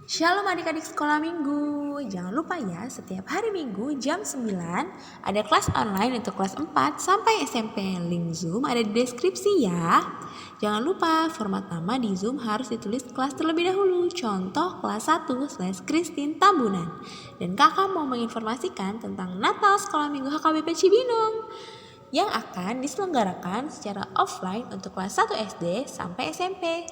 Shalom adik-adik sekolah minggu. Jangan lupa ya, setiap hari minggu jam 9 ada kelas online untuk kelas 4 sampai SMP. Link Zoom ada di deskripsi ya. Jangan lupa format nama di Zoom harus ditulis kelas terlebih dahulu. Contoh kelas 1/Christine Tambunan. Dan kakak mau menginformasikan tentang Natal Sekolah Minggu HKBP Cibinong yang akan diselenggarakan secara offline untuk kelas 1 SD sampai SMP.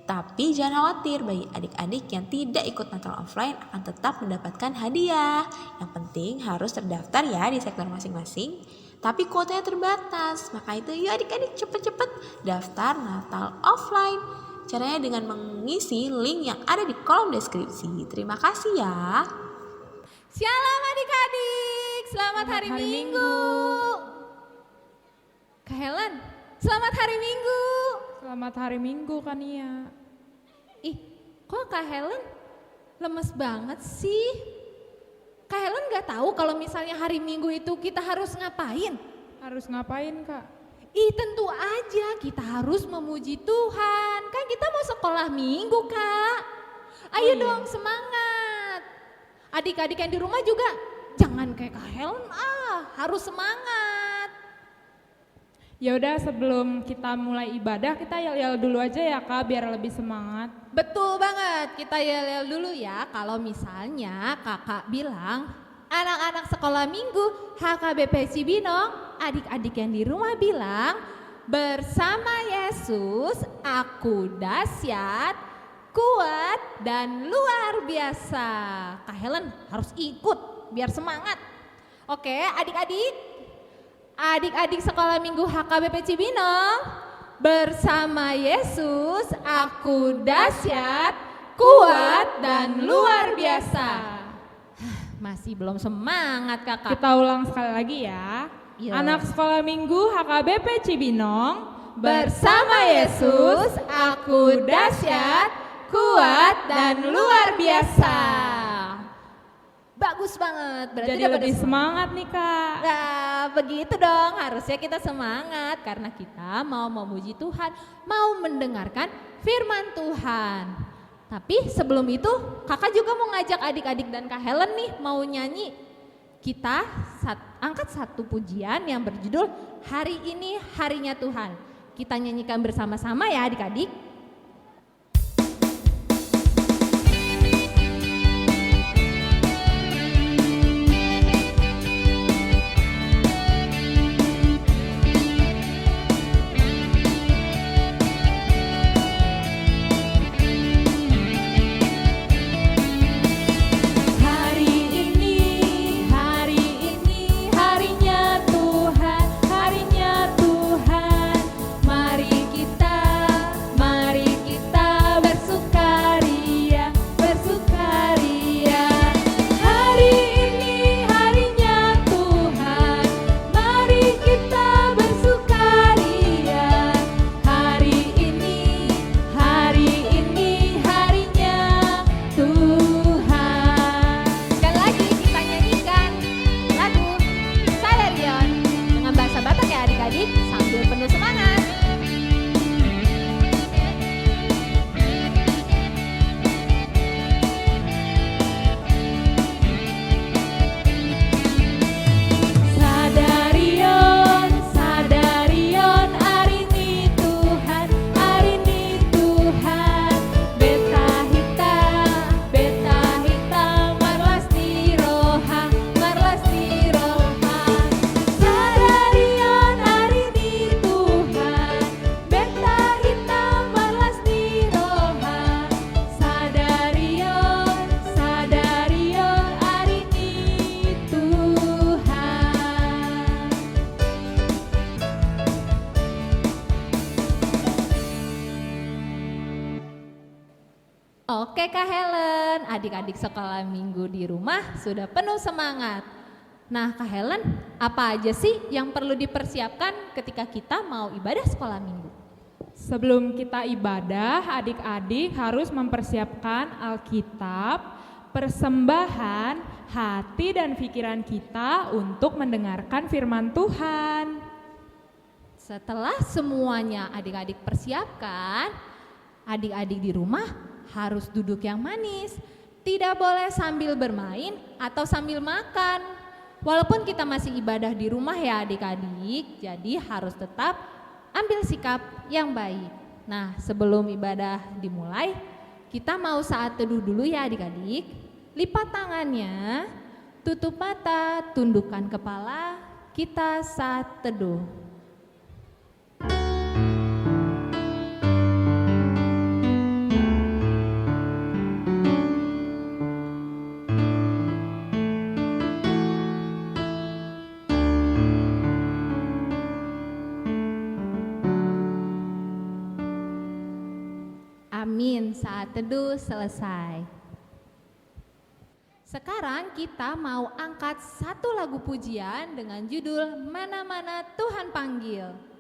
Tapi jangan khawatir, bagi adik-adik yang tidak ikut Natal offline akan tetap mendapatkan hadiah. Yang penting harus terdaftar ya di sektor masing-masing. Tapi kuotanya terbatas, maka itu yuk adik-adik cepet-cepet daftar Natal offline. Caranya dengan mengisi link yang ada di kolom deskripsi. Terima kasih ya. Shalom adik-adik, selamat hari Minggu. Kak Helen, selamat hari Minggu. Selamat hari Minggu Kania. Ih, kok Kak Helen lemes banget sih? Kak Helen gak tahu kalau misalnya hari Minggu itu kita harus ngapain? Harus ngapain Kak? Ih, tentu aja kita harus memuji Tuhan. Kan kita mau sekolah Minggu, Kak. Ayo dong, semangat. Adik-adik yang di rumah juga jangan kayak Kak Helen, harus semangat. Ya udah, sebelum kita mulai ibadah kita yel-yel dulu aja ya Kak, biar lebih semangat. Betul banget, kita yel-yel dulu ya. Kalau misalnya kakak bilang, anak-anak sekolah minggu HKBP Cibinong, adik-adik yang di rumah bilang, bersama Yesus aku dahsyat, kuat dan luar biasa. Kak Helen harus ikut biar semangat. Oke, adik-adik sekolah minggu HKBP Cibinong, bersama Yesus aku dahsyat, kuat dan luar biasa. Masih belum semangat kakak. Kita ulang sekali lagi ya. Iya. Anak sekolah minggu HKBP Cibinong, Bersama Yesus aku dahsyat, kuat dan luar biasa. Bagus banget, berarti jadi udah pada lebih semangat nih Kak. Nah, begitu dong, harusnya kita semangat karena kita mau memuji Tuhan, mau mendengarkan firman Tuhan. Tapi sebelum itu, kakak juga mau ngajak adik-adik dan Kak Helen nih mau nyanyi. Kita angkat satu pujian yang berjudul Hari Ini Harinya Tuhan. Kita nyanyikan bersama-sama ya adik-adik. Oke Kak Helen, adik-adik sekolah minggu di rumah sudah penuh semangat. Nah Kak Helen, apa aja sih yang perlu dipersiapkan ketika kita mau ibadah sekolah minggu? Sebelum kita ibadah, adik-adik harus mempersiapkan Alkitab, persembahan, hati dan pikiran kita untuk mendengarkan firman Tuhan. Setelah semuanya adik-adik persiapkan, adik-adik di rumah harus duduk yang manis Tidak boleh sambil bermain atau sambil makan. Walaupun kita masih ibadah di rumah ya adik-adik, jadi harus tetap ambil sikap yang baik. Nah, sebelum ibadah dimulai, kita mau saat teduh dulu ya adik-adik. Lipat tangannya, tutup mata, tundukkan kepala, kita saat teduh. Amin, saat teduh selesai. Sekarang kita mau angkat satu lagu pujian dengan judul Mana-mana Tuhan Panggil.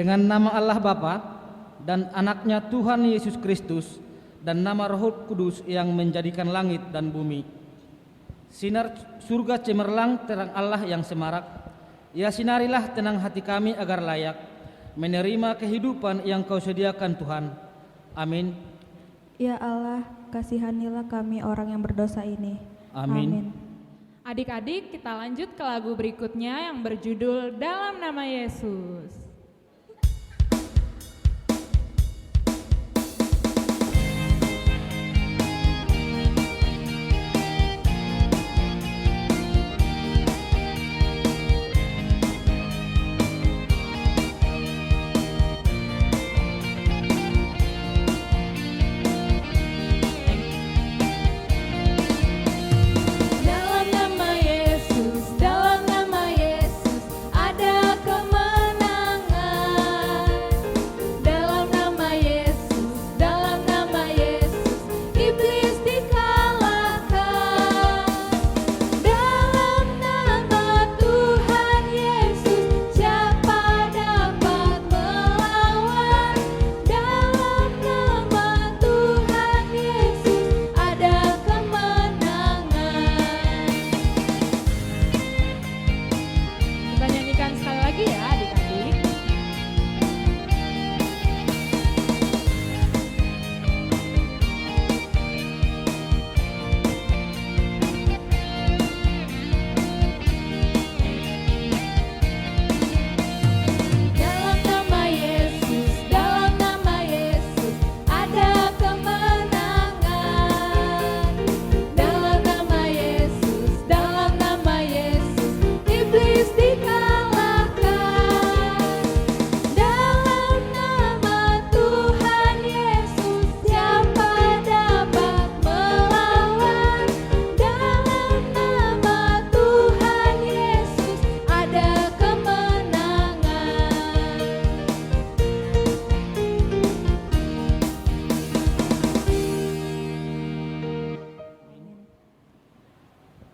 Dengan nama Allah Bapa dan anaknya Tuhan Yesus Kristus dan nama Roh Kudus yang menjadikan langit dan bumi. Sinar surga cemerlang terang Allah yang semarak. Ya sinarilah tenang hati kami agar layak menerima kehidupan yang Kau sediakan Tuhan. Amin. Ya Allah, kasihanilah kami orang yang berdosa ini. Amin. Adik-adik, kita lanjut ke lagu berikutnya yang berjudul Dalam Nama Yesus. Dalam nama Yesus ada kemenangan.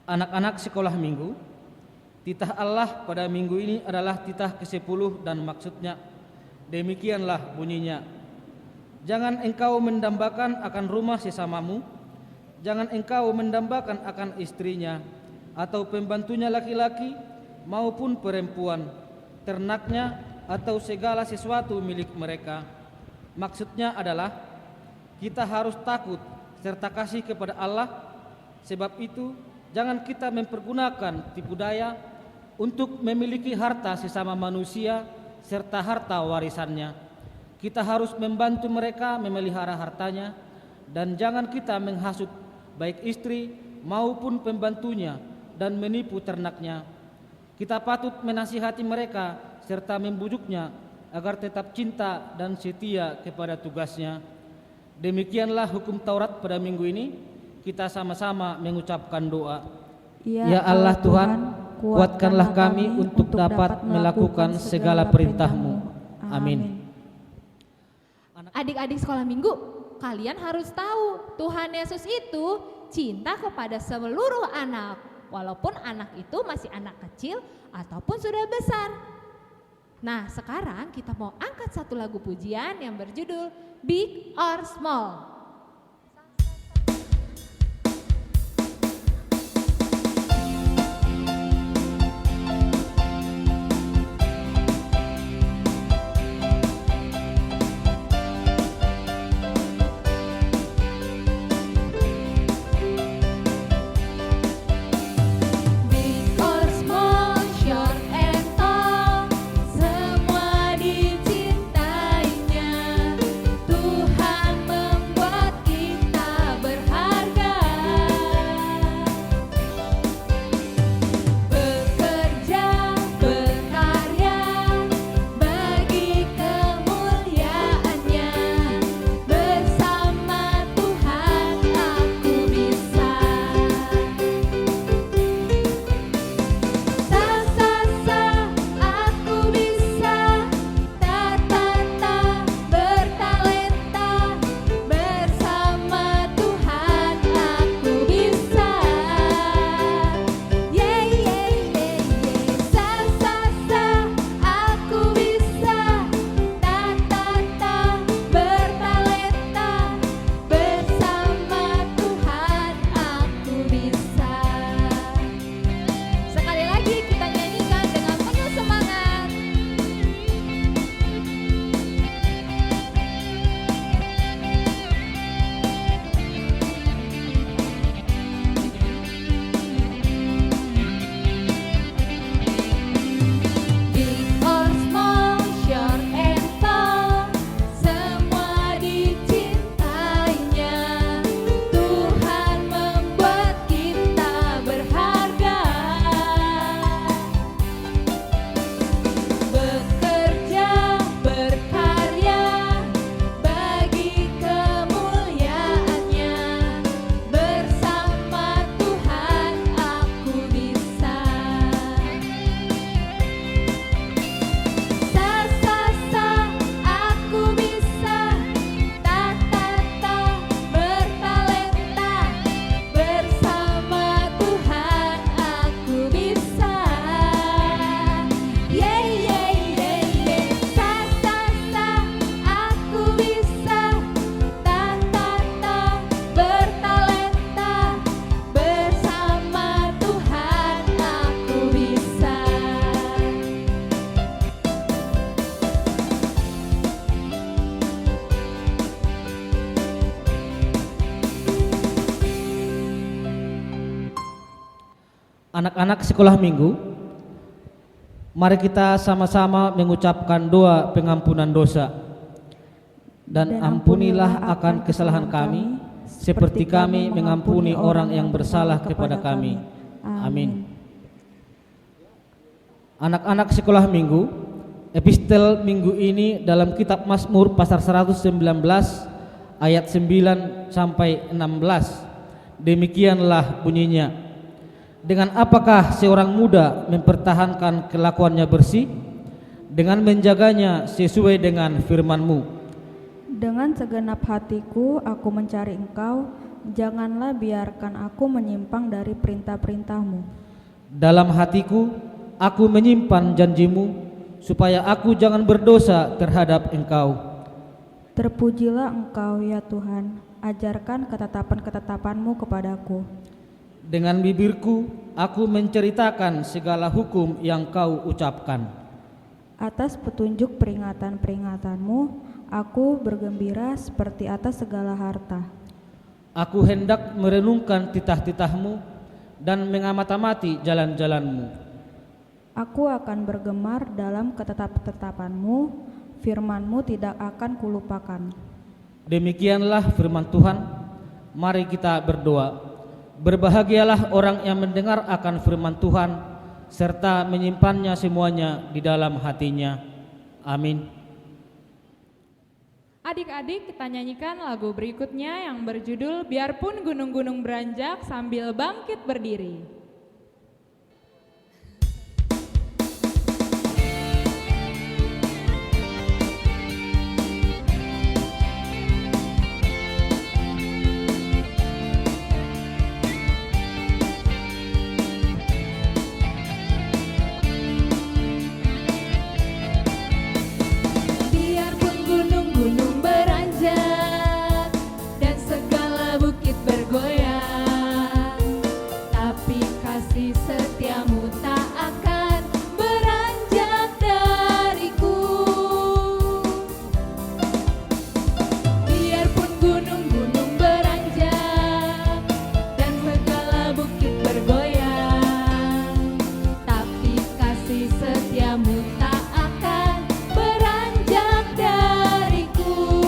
Anak-anak sekolah minggu, titah Allah pada minggu ini adalah titah ke-10 dan maksudnya demikianlah bunyinya. Jangan engkau mendambakan akan rumah sesamamu, jangan engkau mendambakan akan istrinya atau pembantunya laki-laki maupun perempuan, ternaknya atau segala sesuatu milik mereka. Maksudnya adalah kita harus takut serta kasih kepada Allah. Sebab itu jangan kita mempergunakan tipu daya untuk memiliki harta sesama manusia serta harta warisannya. Kita harus membantu mereka memelihara hartanya, dan jangan kita menghasut baik istri maupun pembantunya dan menipu ternaknya. Kita patut menasihati mereka serta membujuknya agar tetap cinta dan setia kepada tugasnya. Demikianlah hukum Taurat pada minggu ini. Kita sama-sama mengucapkan doa. Ya Allah Tuhan, kuatkanlah kami untuk dapat melakukan segala perintah-Mu. Amin. Adik-adik sekolah minggu, kalian harus tahu Tuhan Yesus itu cinta kepada seluruh anak, walaupun anak itu masih anak kecil ataupun sudah besar. Nah, sekarang kita mau angkat satu lagu pujian yang berjudul Big or Small. Anak-anak sekolah minggu, mari kita sama-sama mengucapkan doa pengampunan dosa. Dan ampunilah akan kesalahan kami, seperti kami mengampuni orang yang bersalah kepada kami. Amin. Anak-anak sekolah minggu, epistel minggu ini dalam kitab Mazmur pasal 119 ayat 9 sampai 16. Demikianlah bunyinya. Dengan apakah seorang muda mempertahankan kelakuannya bersih? Dengan menjaganya sesuai dengan firman-Mu. Dengan segenap hatiku aku mencari Engkau, Janganlah biarkan aku menyimpang dari perintah-perintah-Mu. Dalam hatiku, aku menyimpan janji-Mu, supaya aku jangan berdosa terhadap Engkau. Terpujilah Engkau ya Tuhan, ajarkan ketetapan-ketetapan-Mu kepadaku. Dengan bibirku, aku menceritakan segala hukum yang Kau ucapkan. Atas petunjuk peringatan-peringatan-Mu, aku bergembira seperti atas segala harta. Aku hendak merenungkan titah-titah-Mu dan mengamati jalan-jalan-Mu. Aku akan bergemar dalam ketetapan-ketetapan-Mu, firman-Mu tidak akan kulupakan. Demikianlah firman Tuhan. Mari kita berdoa. Berbahagialah orang yang mendengar akan firman Tuhan serta menyimpannya semuanya di dalam hatinya. Amin. Adik-adik, kita nyanyikan lagu berikutnya yang berjudul Biarpun Gunung-gunung Beranjak sambil bangkit berdiri. Biarpun gunung-gunung beranjak dan segala bukit bergoyang, tapi kasih setiamu tak akan beranjak dariku. Biarpun gunung-gunung beranjak dan segala bukit bergoyang, tapi kasih setiamu tak akan beranjak dariku.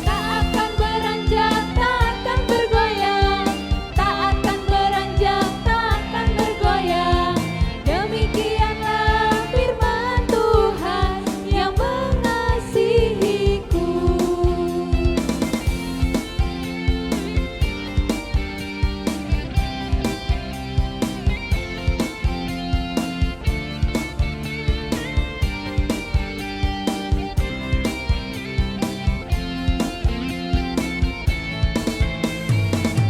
Tak akan beranjak, tak akan bergoyang, tak akan beranjak, tak akan bergoyang. Demikianlah firman Tuhan yang mengasihiku.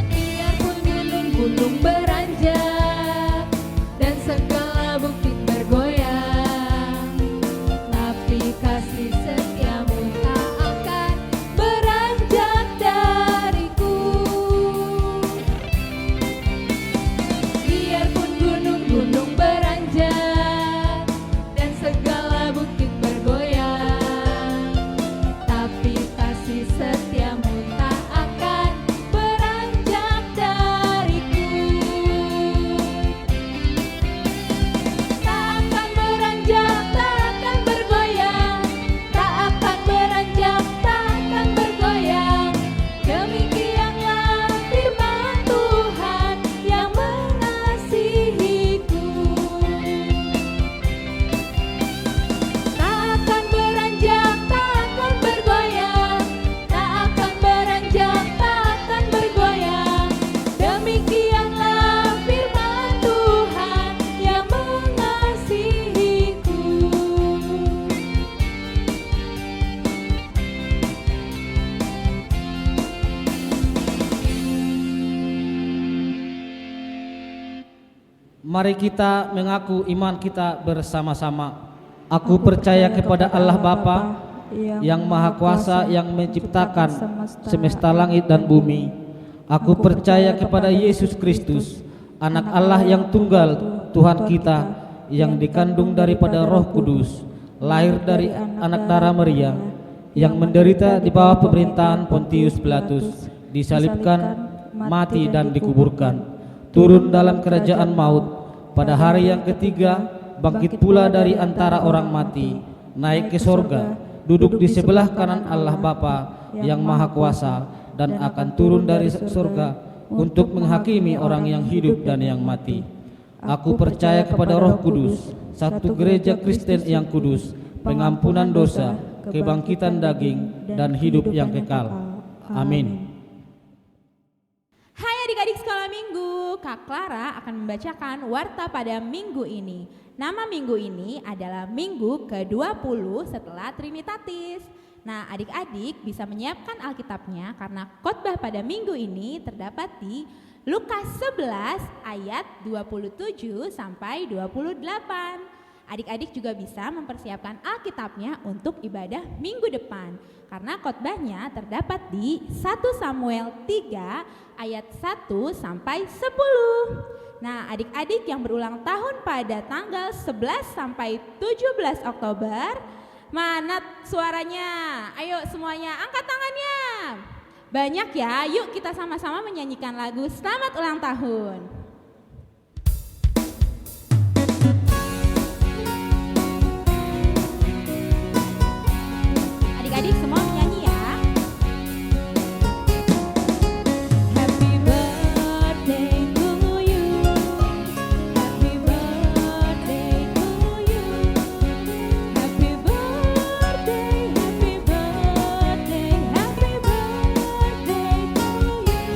Biarpun gunung-gunung beranjak dan segala bukit bergoyang, tapi kasih setiamu tak akan beranjak dariku. Biarpun gunung-gunung beranjak dan segala bukit bergoyang, tapi kasih setiamu tak akan beranjak dariku. Tak akan beranjak, tak akan bergoyang, tak akan beranjak, tak akan bergoyang. Demikianlah firman Tuhan yang mengasihiku. Tak akan beranjak, tak akan bergoyang, tak akan beranjak, tak akan bergoyang. Demikianlah firman Tuhan yang mengasihiku. Mari kita mengaku iman kita bersama-sama. Aku percaya kepada Allah Bapa yang Maha Kuasa yang menciptakan semesta langit dan bumi. Aku percaya kepada Yesus Kristus, Anak Allah yang tunggal, Tuhan kita, yang dikandung daripada Roh Kudus, lahir dari anak darah Maria, yang menderita di bawah pemerintahan Pontius Pilatus, disalibkan, mati dan dikuburkan, turun dalam kerajaan maut, pada hari yang ketiga bangkit pula dari antara orang mati, naik ke sorga, duduk di sebelah kanan Allah Bapa yang Maha Kuasa, dan akan turun dari sorga untuk menghakimi orang yang hidup dan yang mati. Aku percaya kepada Roh Kudus, satu gereja Kristen yang kudus, pengampunan dosa, kebangkitan daging, dan hidup yang kekal. Amin. Hai adik-adik sekolah minggu, Kak Clara akan membacakan warta pada minggu ini. Nama minggu ini adalah minggu ke-20 setelah Trinitatis. Nah, adik-adik bisa menyiapkan Alkitabnya karena khotbah pada minggu ini terdapat di Lukas 11 ayat 27 sampai 28. Adik-adik juga bisa mempersiapkan Alkitabnya untuk ibadah minggu depan karena khotbahnya terdapat di 1 Samuel 3 ayat 1 sampai 10. Nah, adik-adik yang berulang tahun pada tanggal 11 sampai 17 Oktober, mana suaranya? Ayo semuanya angkat tangannya. Banyak ya, yuk kita sama-sama menyanyikan lagu Selamat Ulang Tahun. Adik-adik semua menyanyi ya. Happy birthday to you. Happy birthday to you. Happy birthday, happy birthday, happy birthday to you.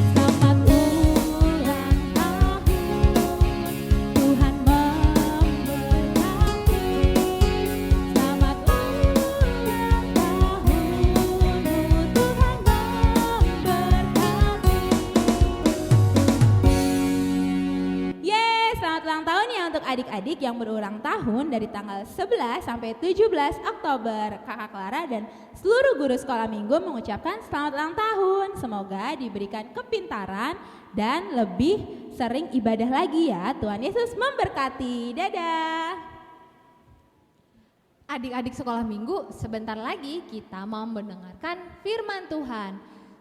Selamat ulang tahun, Tuhan memberkati. Selamat ulang tahunmu, Tuhan memberkati. Yeay, selamat ulang tahun ya untuk adik-adik yang berulang tahun dari tanggal 11 sampai 17 Oktober. Kakak Clara dan seluruh guru sekolah minggu mengucapkan selamat ulang tahun. Semoga diberikan kepintaran dan lebih sering ibadah lagi ya. Tuhan Yesus memberkati. Dadah. Adik-adik sekolah minggu, sebentar lagi kita mau mendengarkan firman Tuhan.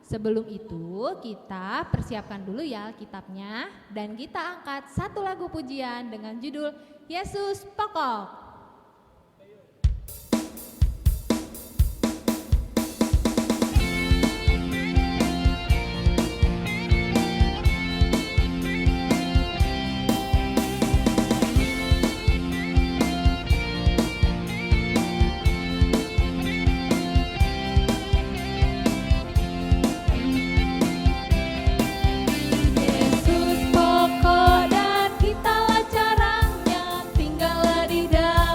Sebelum itu kita persiapkan dulu ya Alkitabnya dan kita angkat satu lagu pujian dengan judul Yesus Pokok. Yesus pokok dan kitalah caranya, tinggallah di dalam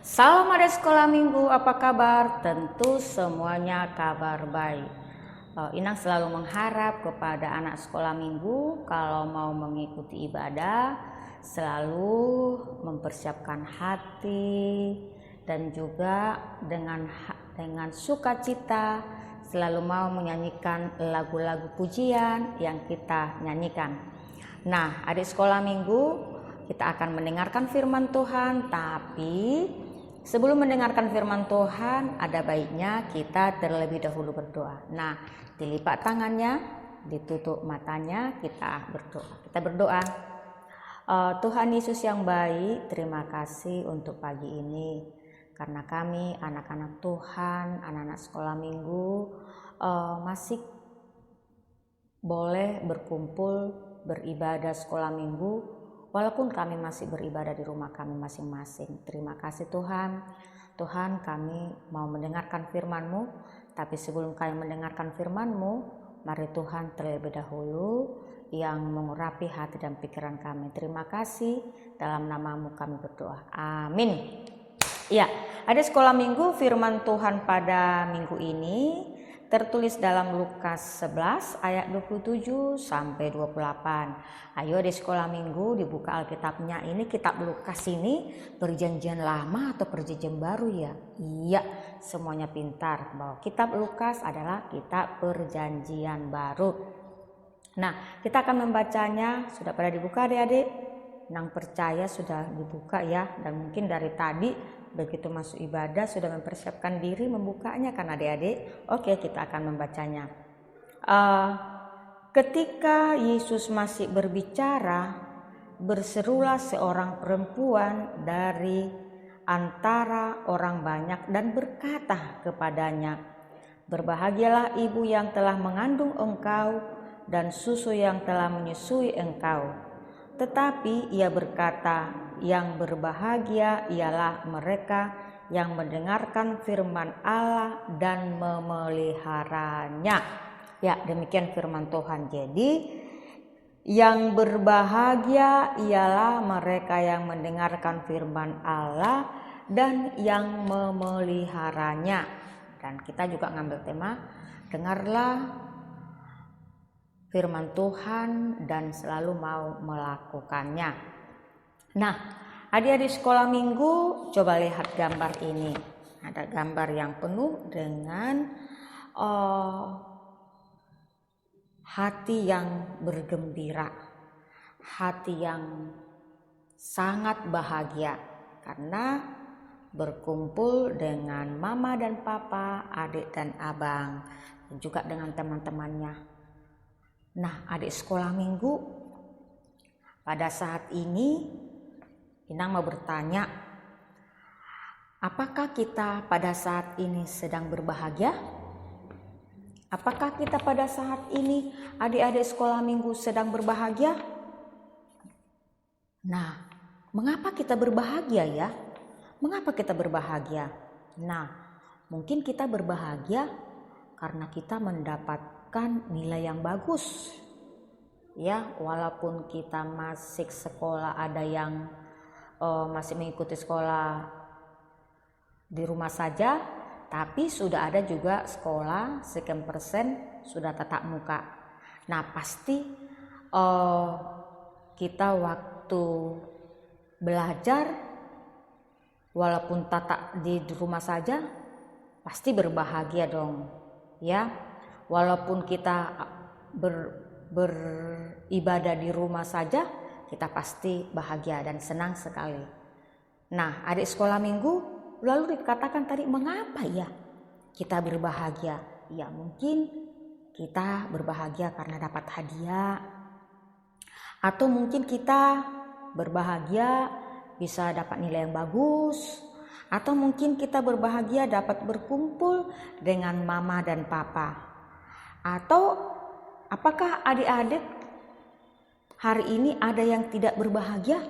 Salam adik sekolah minggu, apa kabar? Tentu semuanya kabar baik. Inang selalu mengharap kepada anak sekolah minggu kalau mau mengikuti ibadah selalu mempersiapkan hati dan juga dengan sukacita selalu mau menyanyikan lagu-lagu pujian yang kita nyanyikan. Nah, adik sekolah minggu, kita akan mendengarkan firman Tuhan, tapi sebelum mendengarkan firman Tuhan, ada baiknya kita terlebih dahulu berdoa. Nah, dilipat tangannya, ditutup matanya, kita berdoa. Kita berdoa. Tuhan Yesus yang baik, terima kasih untuk pagi ini. Karena kami anak-anak Tuhan, anak-anak sekolah minggu, masih boleh berkumpul, beribadah sekolah minggu, walaupun kami masih beribadah di rumah kami masing-masing. Terima kasih Tuhan. Tuhan, kami mau mendengarkan firman-Mu, tapi sebelum kami mendengarkan firman-Mu, mari Tuhan terlebih dahulu yang mengurapi hati dan pikiran kami. Terima kasih, dalam nama-Mu kami berdoa. Amin. Ya, ada sekolah minggu, firman Tuhan pada minggu ini tertulis dalam Lukas 11 ayat 27 sampai 28. Ayo di sekolah minggu dibuka Alkitabnya. Ini kitab Lukas ini perjanjian lama atau perjanjian baru ya? Iya, semuanya pintar bahwa kitab Lukas adalah kitab perjanjian baru. Nah, kita akan membacanya. Sudah pada dibuka adik-adik? Nang percaya sudah dibuka ya, dan mungkin dari tadi begitu masuk ibadah sudah mempersiapkan diri membukanya kan adik-adik. Oke, kita akan membacanya. Ketika Yesus masih berbicara, berserulah seorang perempuan dari antara orang banyak dan berkata kepadanya, "Berbahagialah ibu yang telah mengandung engkau dan susu yang telah menyusui engkau." Tetapi ia berkata, "Yang berbahagia ialah mereka yang mendengarkan firman Allah dan memeliharanya." Ya, demikian firman Tuhan. Jadi, yang berbahagia ialah mereka yang mendengarkan firman Allah dan yang memeliharanya. Dan kita juga ngambil tema, dengarlah firman Tuhan dan selalu mau melakukannya. Nah, adik-adik sekolah minggu, coba lihat gambar ini. Ada gambar yang penuh dengan hati yang bergembira, hati yang sangat bahagia karena berkumpul dengan mama dan papa, adik dan abang, dan juga dengan teman-temannya. Nah, adik sekolah minggu, pada saat ini Inang mau bertanya, apakah kita pada saat ini sedang berbahagia? Apakah kita pada saat ini adik-adik sekolah minggu sedang berbahagia? Nah, mengapa kita berbahagia ya? Mengapa kita berbahagia? Nah, mungkin kita berbahagia karena kita mendapatkan nilai yang bagus. Ya, walaupun kita masih sekolah, ada yang masih mengikuti sekolah di rumah saja, tapi sudah ada juga sekolah sekian persen sudah tatap muka. Nah, pasti kita waktu belajar walaupun tatap di rumah saja pasti berbahagia dong ya. Walaupun kita beribadah di rumah saja, kita pasti bahagia dan senang sekali. Nah, adik sekolah minggu, lalu dikatakan tadi, mengapa ya kita berbahagia? Ya, mungkin kita berbahagia karena dapat hadiah, atau mungkin kita berbahagia bisa dapat nilai yang bagus, atau mungkin kita berbahagia dapat berkumpul dengan mama dan papa. Atau apakah adik-adik hari ini ada yang tidak berbahagia?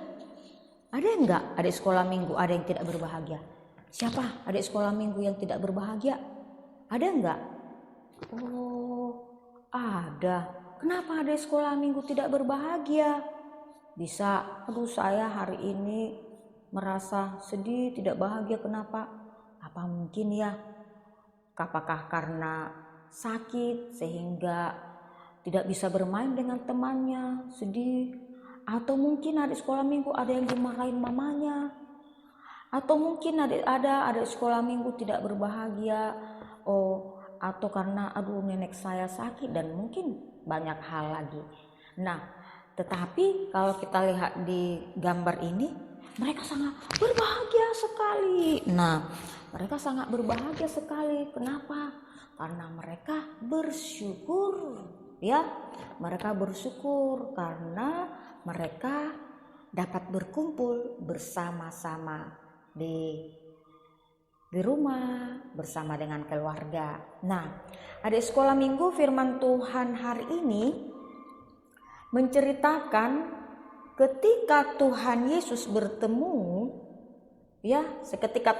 Ada enggak adik sekolah minggu ada yang tidak berbahagia? Siapa adik sekolah minggu yang tidak berbahagia? Ada enggak? Oh, ada. Kenapa adik sekolah minggu tidak berbahagia? Bisa, aduh saya hari ini merasa sedih, tidak bahagia. Kenapa? Apa mungkin ya? Apakah karena sakit sehingga tidak bisa bermain dengan temannya, sedih? Atau mungkin adik sekolah minggu ada yang dimarahin mamanya? Atau mungkin ada adik sekolah minggu tidak berbahagia, atau karena aduh nenek saya sakit, dan mungkin banyak hal lagi. Nah, tetapi kalau kita lihat di gambar ini, mereka sangat berbahagia sekali. Nah, mereka sangat berbahagia sekali. Kenapa? Karena mereka bersyukur, ya. Mereka bersyukur karena mereka dapat berkumpul bersama-sama di rumah bersama dengan keluarga. Nah, adik sekolah minggu, firman Tuhan hari ini menceritakan ketika Tuhan Yesus bertemu, ya, seketika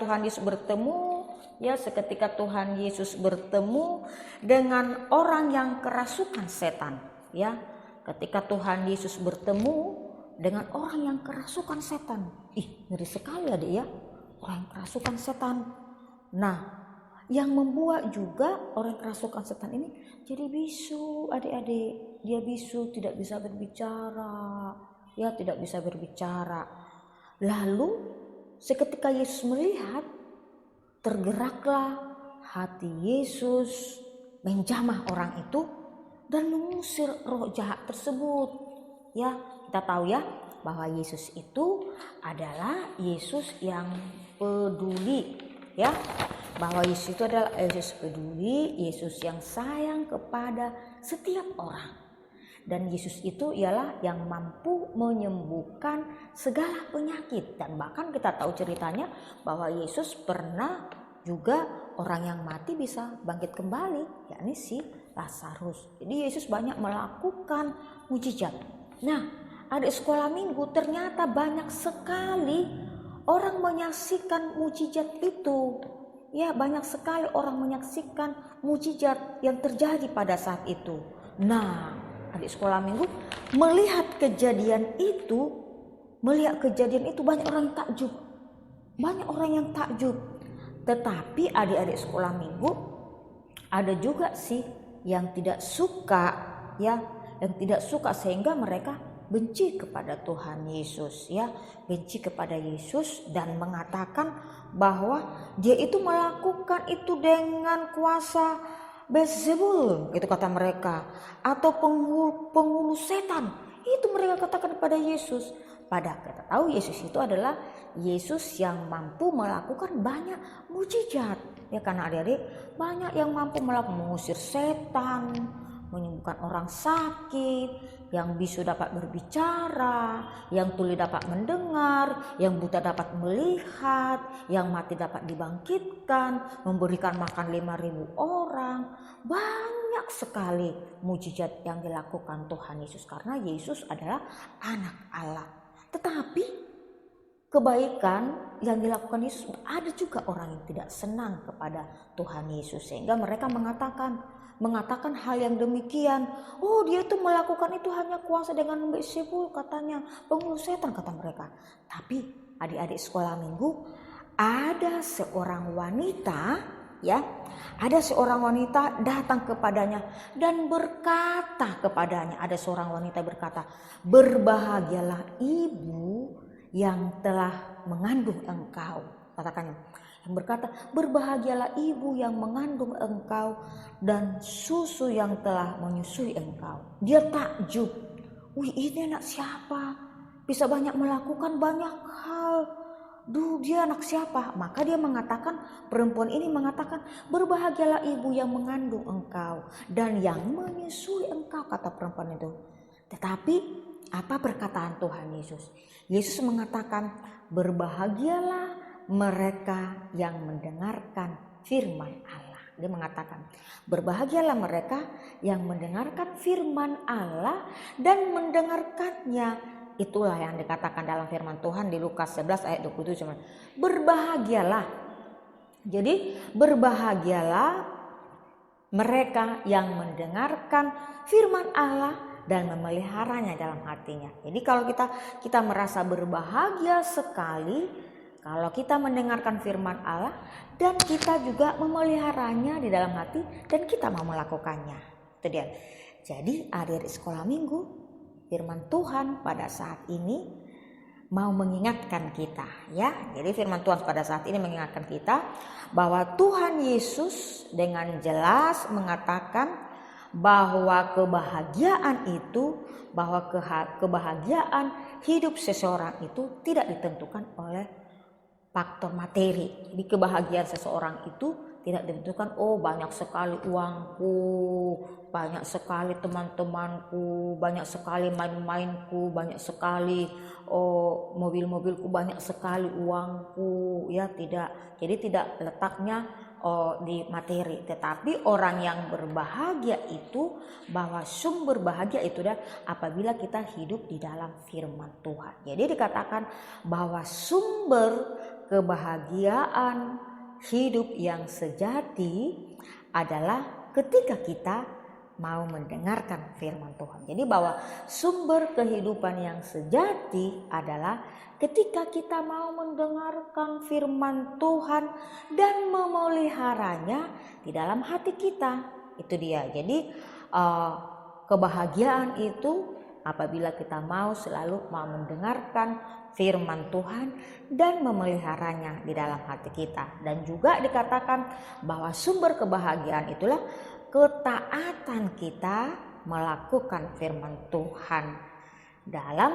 Tuhan Yesus bertemu dengan orang yang kerasukan setan, ya. Ketika Tuhan Yesus bertemu dengan orang yang kerasukan setan. Ngeri sekali adik ya, orang yang kerasukan setan. Nah, yang membuat juga orang kerasukan setan ini jadi bisu, adik-adik. Dia bisu, tidak bisa berbicara, ya, tidak bisa berbicara. Lalu seketika Yesus melihat, tergeraklah hati Yesus menjamah orang itu dan mengusir roh jahat tersebut. Ya, kita tahu ya bahwa Yesus itu adalah Yesus yang peduli, ya. Bahwa Yesus itu adalah Yesus peduli, Yesus yang sayang kepada setiap orang. Dan Yesus itu ialah yang mampu menyembuhkan segala penyakit. Dan bahkan kita tahu ceritanya bahwa Yesus pernah juga orang yang mati bisa bangkit kembali, yakni si Lazarus. Jadi Yesus banyak melakukan mujizat. Nah, adik sekolah minggu, ternyata banyak sekali orang menyaksikan mujizat itu. Ya, banyak sekali orang menyaksikan mujizat yang terjadi pada saat itu. Nah, adik sekolah minggu melihat kejadian itu banyak orang yang takjub. Banyak orang yang takjub. Tetapi adik-adik sekolah minggu ada juga sih yang tidak suka, ya, yang tidak suka sehingga mereka benci kepada Tuhan Yesus, ya, benci kepada Yesus dan mengatakan bahwa dia itu melakukan itu dengan kuasa Beelzebul, gitu kata mereka, atau penghulu setan. Itu mereka katakan kepada Yesus. Padahal kita tahu Yesus itu adalah Yesus yang mampu melakukan banyak mujizat. Ya, karena adik-adik banyak yang mampu mengusir setan, menyembuhkan orang sakit, yang bisu dapat berbicara, yang tuli dapat mendengar, yang buta dapat melihat, yang mati dapat dibangkitkan, memberikan makan 5.000 orang. Banyak sekali mujizat yang dilakukan Tuhan Yesus karena Yesus adalah anak Allah. Tetapi kebaikan yang dilakukan Yesus, ada juga orang yang tidak senang kepada Tuhan Yesus sehingga mereka mengatakan hal yang demikian. Oh, dia itu melakukan itu hanya kuasa dengan Beelzebul, katanya penghulu setan, kata mereka. Tapi adik-adik sekolah minggu, ada seorang wanita, ya, ada seorang wanita datang kepadanya dan berkata kepadanya, ada seorang wanita berkata, berbahagialah ibu yang telah mengandung engkau. Katakan, yang berkata, berbahagialah ibu yang mengandung engkau dan susu yang telah menyusui engkau. Dia takjub. Wih, ini anak siapa? Bisa banyak melakukan banyak hal. Duh, dia anak siapa? Maka dia mengatakan, perempuan ini mengatakan, berbahagialah ibu yang mengandung engkau dan yang menyusui engkau, kata perempuan itu. Tetapi apa perkataan Tuhan Yesus? Yesus mengatakan, berbahagialah mereka yang mendengarkan firman Allah. Dia mengatakan, berbahagialah mereka yang mendengarkan firman Allah dan mendengarkannya. Itulah yang dikatakan dalam firman Tuhan di Lukas 11 ayat 27. Berbahagialah. Jadi berbahagialah mereka yang mendengarkan firman Allah dan memeliharanya dalam hatinya. Jadi kalau kita merasa berbahagia sekali kalau kita mendengarkan firman Allah dan kita juga memeliharanya di dalam hati dan kita mau melakukannya. Itu dia. Jadi adik-adik sekolah minggu, firman Tuhan pada saat ini mau mengingatkan kita ya. Jadi firman Tuhan pada saat ini mengingatkan kita bahwa Tuhan Yesus dengan jelas mengatakan bahwa kebahagiaan itu, bahwa kebahagiaan hidup seseorang itu tidak ditentukan oleh faktor materi. Di kebahagiaan seseorang itu tidak ditentukan banyak sekali uangku, banyak sekali teman-temanku, banyak sekali main-mainku, banyak sekali mobil-mobilku, banyak sekali uangku, ya tidak. Jadi tidak letaknya di materi, tetapi orang yang berbahagia itu, bahwa sumber bahagia itu apabila kita hidup di dalam firman Tuhan. Jadi dikatakan bahwa sumber kebahagiaan hidup yang sejati adalah ketika kita mau mendengarkan firman Tuhan. Jadi bahwa sumber kehidupan yang sejati adalah ketika kita mau mendengarkan firman Tuhan dan memeliharanya di dalam hati kita. Itu dia. Jadi kebahagiaan itu apabila kita mau selalu mau mendengarkan firman Tuhan dan memeliharanya di dalam hati kita. Dan juga dikatakan bahwa sumber kebahagiaan itulah ketaatan kita melakukan firman Tuhan dalam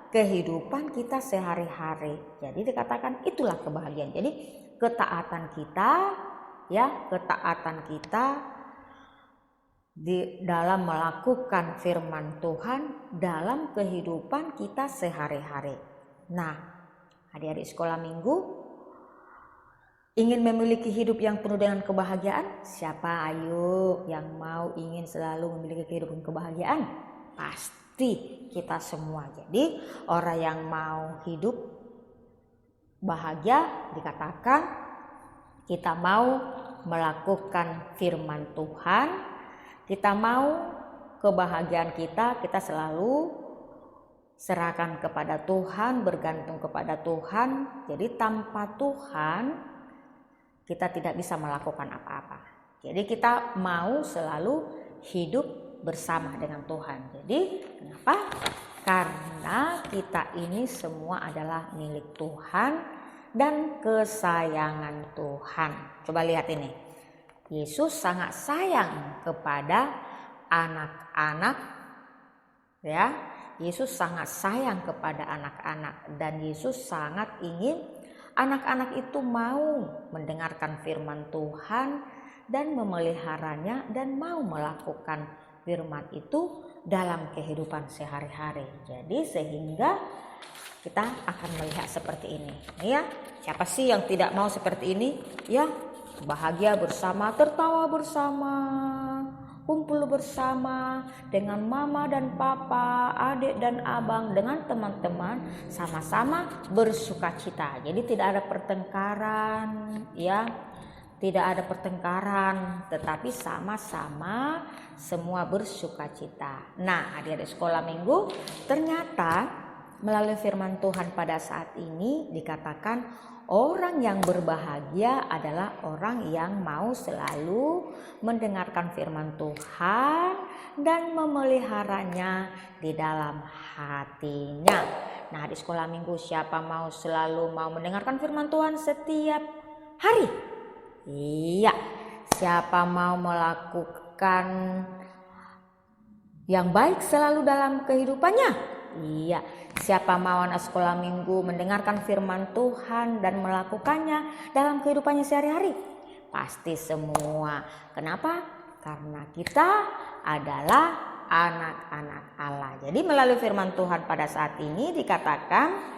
kehidupan kita sehari-hari. Jadi dikatakan itulah kebahagiaan. Jadi ketaatan kita di dalam melakukan firman Tuhan dalam kehidupan kita sehari-hari. Nah, adik-adik sekolah minggu, ingin memiliki hidup yang penuh dengan kebahagiaan? Siapa ayo yang mau ingin selalu memiliki kehidupan kebahagiaan? Pasti kita semua. Jadi orang yang mau hidup bahagia dikatakan kita mau melakukan firman Tuhan, kita mau kebahagiaan kita selalu serahkan kepada Tuhan, bergantung kepada Tuhan. Jadi tanpa Tuhan kita tidak bisa melakukan apa-apa. Jadi kita mau selalu hidup bersama dengan Tuhan. Jadi kenapa? Karena kita ini semua adalah milik Tuhan dan kesayangan Tuhan. Coba lihat ini. Yesus sangat sayang kepada anak-anak, ya. Yesus sangat sayang kepada anak-anak dan Yesus sangat ingin anak-anak itu mau mendengarkan firman Tuhan dan memeliharanya dan mau melakukan firman itu dalam kehidupan sehari-hari. Jadi sehingga kita akan melihat seperti ini, ya. Siapa sih yang tidak mau seperti ini, ya? Bahagia bersama, tertawa bersama, kumpul bersama dengan mama dan papa, adik dan abang, dengan teman-teman, sama-sama bersukacita. Jadi tidak ada pertengkaran, ya. Tidak ada pertengkaran, tetapi sama-sama semua bersukacita. Nah, adik-adik sekolah minggu, ternyata melalui firman Tuhan pada saat ini dikatakan orang yang berbahagia adalah orang yang mau selalu mendengarkan firman Tuhan dan memeliharanya di dalam hatinya. Nah, di sekolah minggu, siapa mau selalu mau mendengarkan firman Tuhan setiap hari? Iya. Siapa mau melakukan yang baik selalu dalam kehidupannya? Iya. Siapa mau anak sekolah minggu mendengarkan firman Tuhan dan melakukannya dalam kehidupannya sehari-hari? Pasti semua. Kenapa? Karena kita adalah anak-anak Allah. Jadi melalui firman Tuhan pada saat ini dikatakan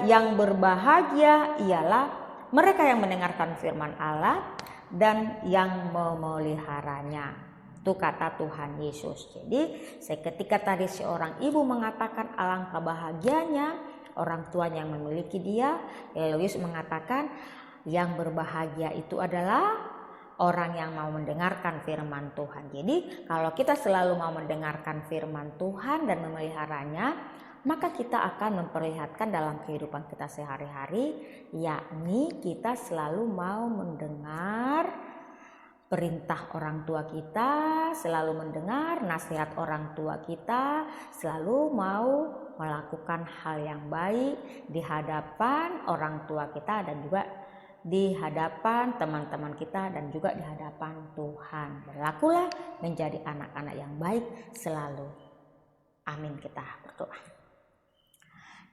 yang berbahagia ialah mereka yang mendengarkan firman Allah dan yang memeliharanya. Itu kata Tuhan Yesus. Jadi ketika tadi seorang ibu mengatakan alangkah bahagianya orang tuanya yang memiliki dia, Yesus mengatakan yang berbahagia itu adalah orang yang mau mendengarkan firman Tuhan. Jadi kalau kita selalu mau mendengarkan firman Tuhan dan memeliharanya, maka kita akan memperlihatkan dalam kehidupan kita sehari-hari, yakni kita selalu mau mendengar perintah orang tua kita, selalu mendengar nasihat orang tua kita, selalu mau melakukan hal yang baik di hadapan orang tua kita dan juga di hadapan teman-teman kita dan juga di hadapan Tuhan. Berlakulah menjadi anak-anak yang baik selalu. Amin, kita berdoa.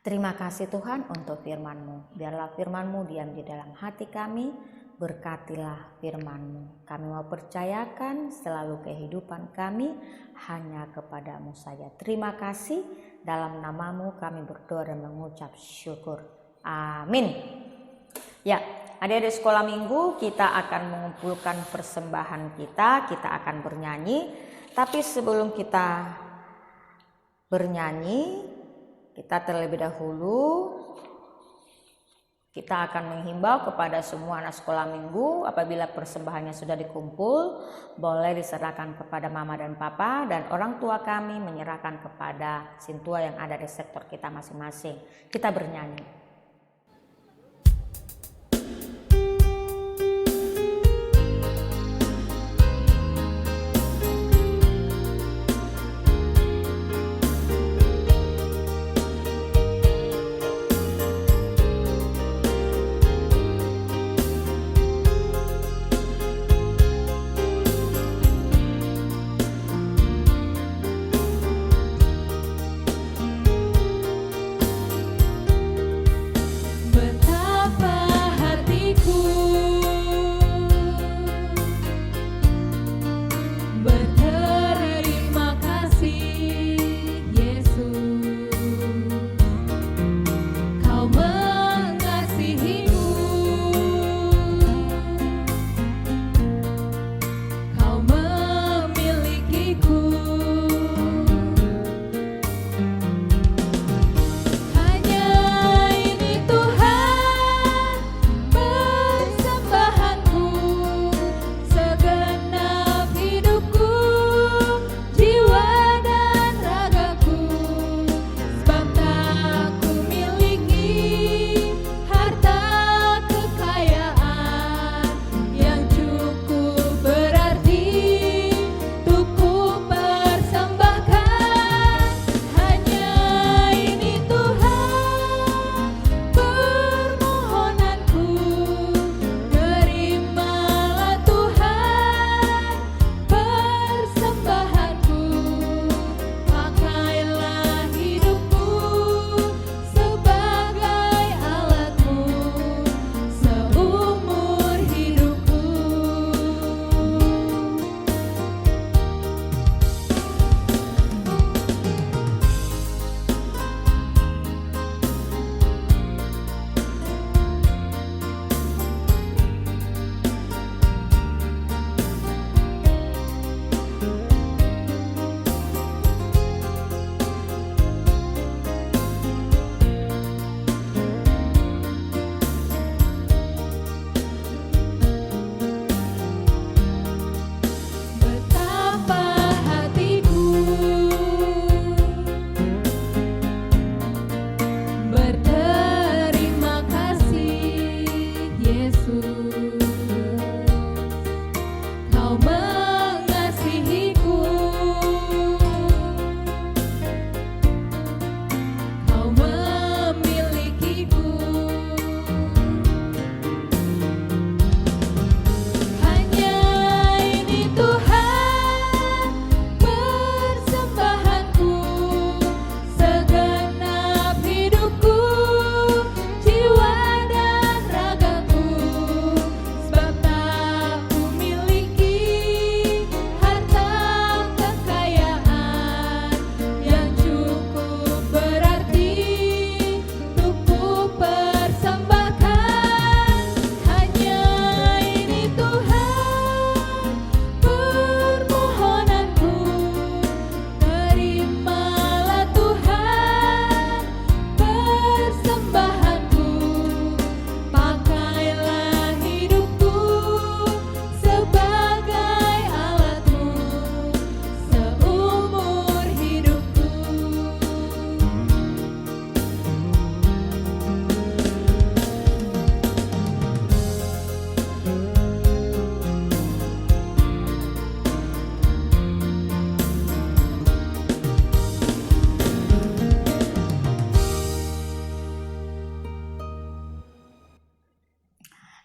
Terima kasih Tuhan untuk firman-Mu. Biarlah firman-Mu diam di dalam hati kami. Berkatilah firman-Mu. Kami mau percayakan selalu kehidupan kami hanya kepada-Mu saja. Terima kasih. Dalam nama-Mu kami berdoa dan mengucap syukur. Amin. Ya, adik-adik sekolah minggu, kita akan mengumpulkan persembahan kita. Kita akan bernyanyi. Tapi sebelum kita bernyanyi, kita terlebih dahulu kita akan menghimbau kepada semua anak sekolah minggu, apabila persembahannya sudah dikumpul, boleh diserahkan kepada mama dan papa, dan orang tua kami menyerahkan kepada sintua yang ada di sektor kita masing-masing. Kita bernyanyi.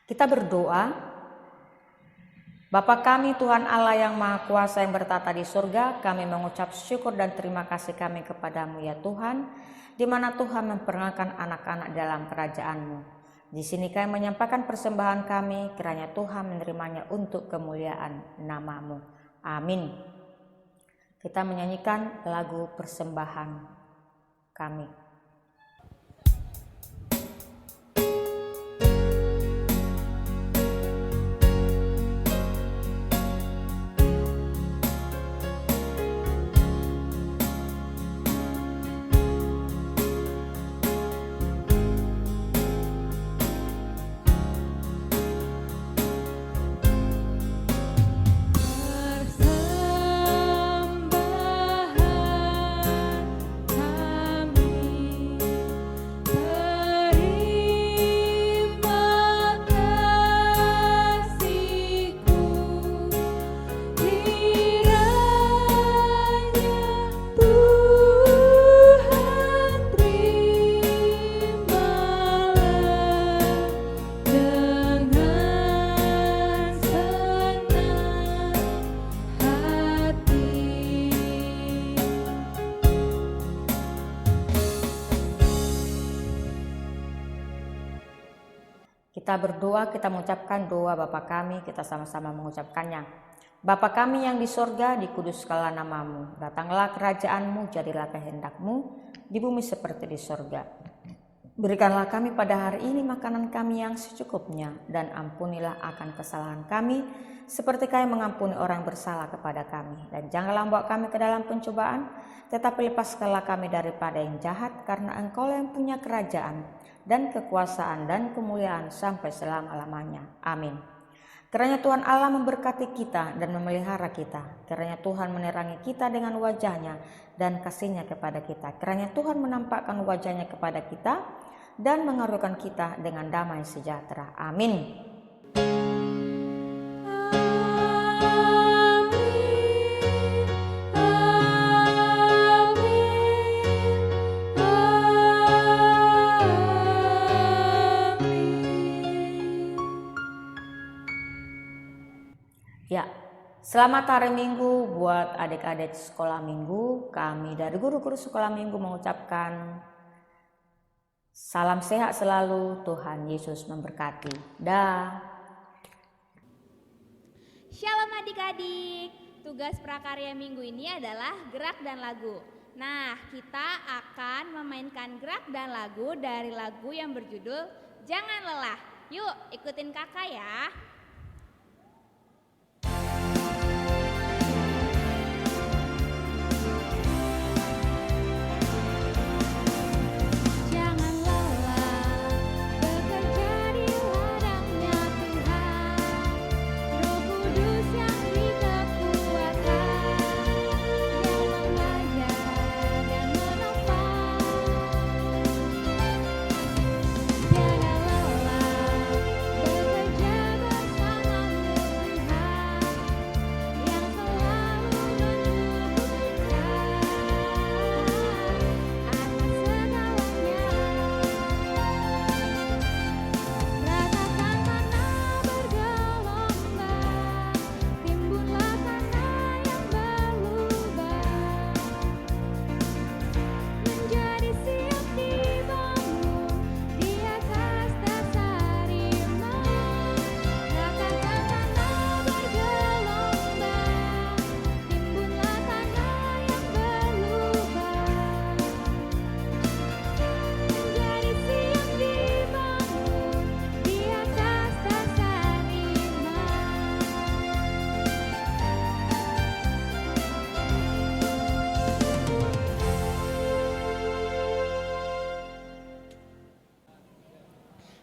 Kita berdoa. Bapa kami, Tuhan Allah yang Maha Kuasa yang bertata di surga, kami mengucap syukur dan terima kasih kami kepadamu ya Tuhan, di mana Tuhan memperkenalkan anak-anak dalam kerajaan-Mu. Di sini kami menyampaikan persembahan kami, kiranya Tuhan menerimanya untuk kemuliaan nama-Mu. Amin. Kita menyanyikan lagu persembahan kami. Kita berdoa, kita mengucapkan doa Bapa kami, kita sama-sama mengucapkannya. Bapa kami yang di sorga, dikuduskanlah namamu, datanglah kerajaan-Mu, jadilah kehendak-Mu, di bumi seperti di sorga. Berikanlah kami pada hari ini makanan kami yang secukupnya, dan ampunilah akan kesalahan kami, seperti kami mengampuni orang bersalah kepada kami. Dan janganlah membawa kami ke dalam pencobaan, tetapi lepaskanlah kami daripada yang jahat, karena Engkau yang punya kerajaan, dan kekuasaan dan kemuliaan sampai selama-lamanya. Amin. Kiranya Tuhan Allah memberkati kita dan memelihara kita. Kiranya Tuhan menerangi kita dengan wajah-Nya dan kasih-Nya kepada kita. Kiranya Tuhan menampakkan wajah-Nya kepada kita dan mengaruniakan kita dengan damai sejahtera. Amin. Ya, selamat hari Minggu buat adik-adik sekolah minggu. Kami dari guru-guru sekolah minggu mengucapkan salam sehat selalu, Tuhan Yesus memberkati. Dah. Shalom adik-adik, tugas prakarya minggu ini adalah gerak dan lagu. Nah, kita akan memainkan gerak dan lagu dari lagu yang berjudul Jangan Lelah. Yuk, ikutin kakak ya.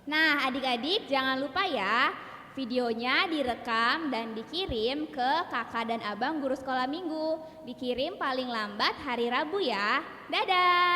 Nah adik-adik jangan lupa ya, videonya direkam dan dikirim ke kakak dan abang guru sekolah minggu. Dikirim paling lambat hari Rabu ya. Dadah.